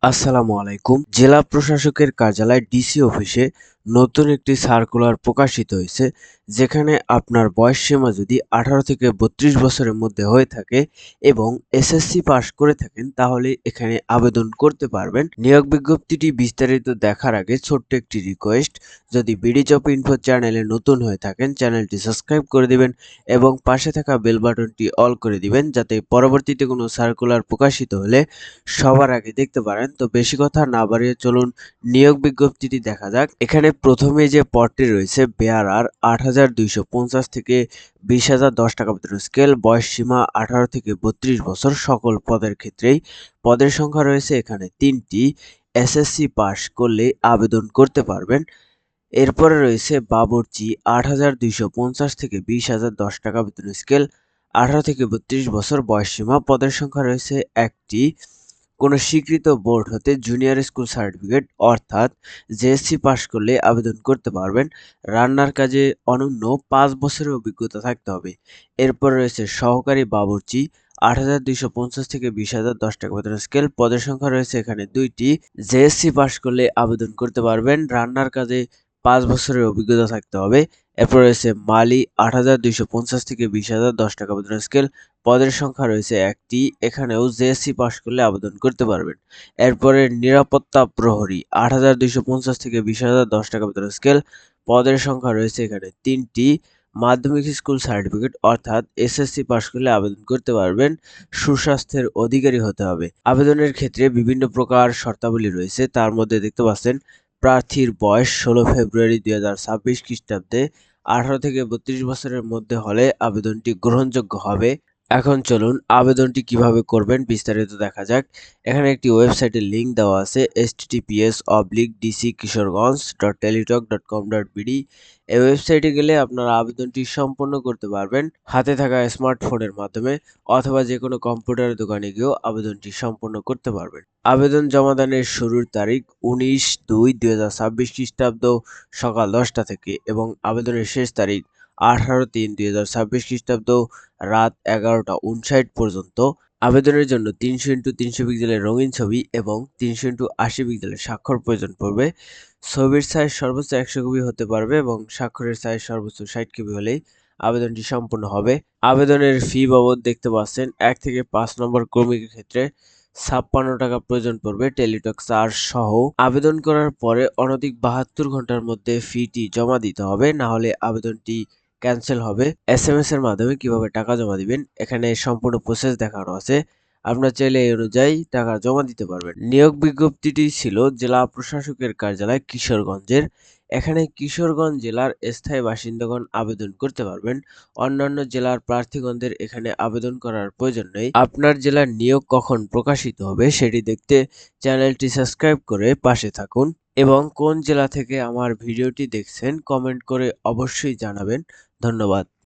আসসালামু আলাইকুম। জেলা প্রশাসকের কার্যালয় ডিসি অফিসে নতুন একটি সার্কুলার প্রকাশিত হয়েছে, যেখানে আপনার বয়সসীমা যদি 18 থেকে 32 বছরের মধ্যে হয়ে থাকে এবং এসএসসি পাস করে থাকেন, তাহলে এখানে আবেদন করতে পারবেন। নিয়োগ বিজ্ঞপ্তিটি বিস্তারিত দেখার আগে ছোট্ট একটি রিকোয়েস্ট, যদি বিডি জব ইনফো চ্যানেলে নতুন হয়ে থাকেন, চ্যানেলটি সাবস্ক্রাইব করে দিবেন এবং পাশে থাকা বেল বাটনটি অল করে দিবেন, যাতে পরবর্তীতে কোনো সার্কুলার প্রকাশিত হলে সবার আগে দেখতে পারেন। তো বেশি কথা না বাড়িয়ে চলুন নিয়োগ বিজ্ঞপ্তিটি দেখা যাক। এখানে প্রথমে যে পদটি রয়েছে বেয়ারার ৮,২৫০ থেকে ২০,০০০ টাকা বেতন স্কেল, বয়স সীমা ১৮ থেকে ৩২ বছর, সকল পদের ক্ষেত্রেই। পদের সংখ্যা রয়েছে এখানে ৩টি। এসএসসি পাস করলে আবেদন করতে পারবেন। এরপরে রয়েছে বাবুর্চি ৮,২৫০ থেকে ২০,০১০ টাকা বেতন স্কেল, ১৮ থেকে ৩২ বছর, বয়সসীমা। পদের সংখ্যা রয়েছে একটি। কোনো স্বীকৃত বোর্ড হতে জুনিয়র স্কুল সার্টিফিকেট অর্থাৎ জেএসসি পাস করলে আবেদন করতে পারবেন। রান্নার কাজে অনূন্য ৫ বছরের অভিজ্ঞতা থাকতে হবে। এরপর রয়েছে সহকারী বাবুর্চি ৮,২৫০ থেকে ২০,০১০ টাকা বেতন স্কেল, পদের সংখ্যা রয়েছে এখানে ২টি। জেএসসি পাস করলে আবেদন করতে পারবেন। রান্নার কাজে ৫ বছরের অভিজ্ঞতা থাকতে হবে। এরপর রয়েছে মালি ৮,২৫০ থেকে ২০,০১০ টাকা বেতন স্কেল, পদের সংখ্যা রয়েছে একটি। এখানেও জেএসসি পাস করলে আবেদন করতে পারবেন। এরপরে নিরাপত্তা প্রহরী ৮,২৫০ থেকে ২০,০১০ টাকা বেতন স্কেল, পদের সংখ্যা রয়েছে এখানে ৩টি। মাধ্যমিক স্কুল সার্টিফিকেট অর্থাৎ এসএসসি পাস করলে আবেদন করতে পারবেন। সুস্বাস্থ্যের অধিকারী হতে হবে। আবেদনের ক্ষেত্রে বিভিন্ন প্রকার শর্তাবলী রয়েছে, তার মধ্যে দেখতে পাচ্ছেন প্রার্থীর বয়স ১৬ ফেব্রুয়ারি ২০২৬ খ্রিস্টাব্দে ১৮ থেকে ৩২ বছরের মধ্যে হলে আবেদনটি গ্রহণযোগ্য হবে। এখন চলুন আবেদনটি কিভাবে করবেন বিস্তারিত দেখা যাক। এখানে একটি ওয়েবসাইটের লিংক দেওয়া আছে, https://dckishoreganj.teletalk.com.bd। এই ওয়েবসাইটে গেলে আপনারা আবেদনটি সম্পূর্ণ করতে পারবেন হাতে থাকা স্মার্টফোনের মাধ্যমে, অথবা যে কোনো কম্পিউটারের দোকানে গিয়েও আবেদনটি সম্পূর্ণ করতে পারবেন। আবেদন জমাদানের শুরুর তারিখ ১৯/২/২০২৬ খ্রিস্টাব্দ সকাল ১০টা থেকে এবং আবেদনের শেষ তারিখ ১৮/৩/২০২৬ খ্রিস্টাব্দ রাত ১১টা ৫৯ পর্যন্ত। আবেদনের জন্য ৩০০x৩০০ পিক্সেলের রঙিন ছবি এবং ৩০০x৮০ পিক্সেলের স্বাক্ষর প্রয়োজন পড়বে। ছবির সাইজ সর্বোচ্চ ১০০ কপি হতে পারবে এবং স্বাক্ষরের সাইজ সর্বোচ্চ ৬০ কপি হলেই আবেদনটি সম্পূর্ণ হবে। আবেদনের ফি বাবদ দেখতে পাচ্ছেন ১ থেকে ৫ নম্বর ক্রমিকের ক্ষেত্রে ৫৬ টাকা প্রয়োজন পড়বে টেলিটক চার্জ সহ। আবেদন করার পরে অনধিক ৭২ ঘন্টার মধ্যে ফিটি জমা দিতে হবে, না হলে আবেদনটি ক্যান্সেল হবে। এসএমএস এর মাধ্যমে কিভাবে টাকা জমা দিবেন এখানে সম্পূর্ণ প্রসেস দেখানো আছে। আপনারা চাইলে এই অনুযায়ী টাকা জমা দিতে পারবেন। নিয়োগ বিজ্ঞপ্তিটি ছিল জেলা প্রশাসকের কার্যালয় কিশোরগঞ্জের। এখানে কিশোরগঞ্জ জেলার স্থায়ী বাসিন্দাগণ আবেদন করতে পারবেন। অন্যান্য জেলার প্রার্থীগণদের এখানে আবেদন করার প্রয়োজন নেই। আপনার জেলার নিয়োগ কখন প্রকাশিত হবে সেটি দেখতে চ্যানেলটি সাবস্ক্রাইব করে পাশে থাকুন এবং কোন জেলা থেকে আমার ভিডিওটি দেখছেন কমেন্ট করে অবশ্যই জানাবেন। ধন্যবাদ।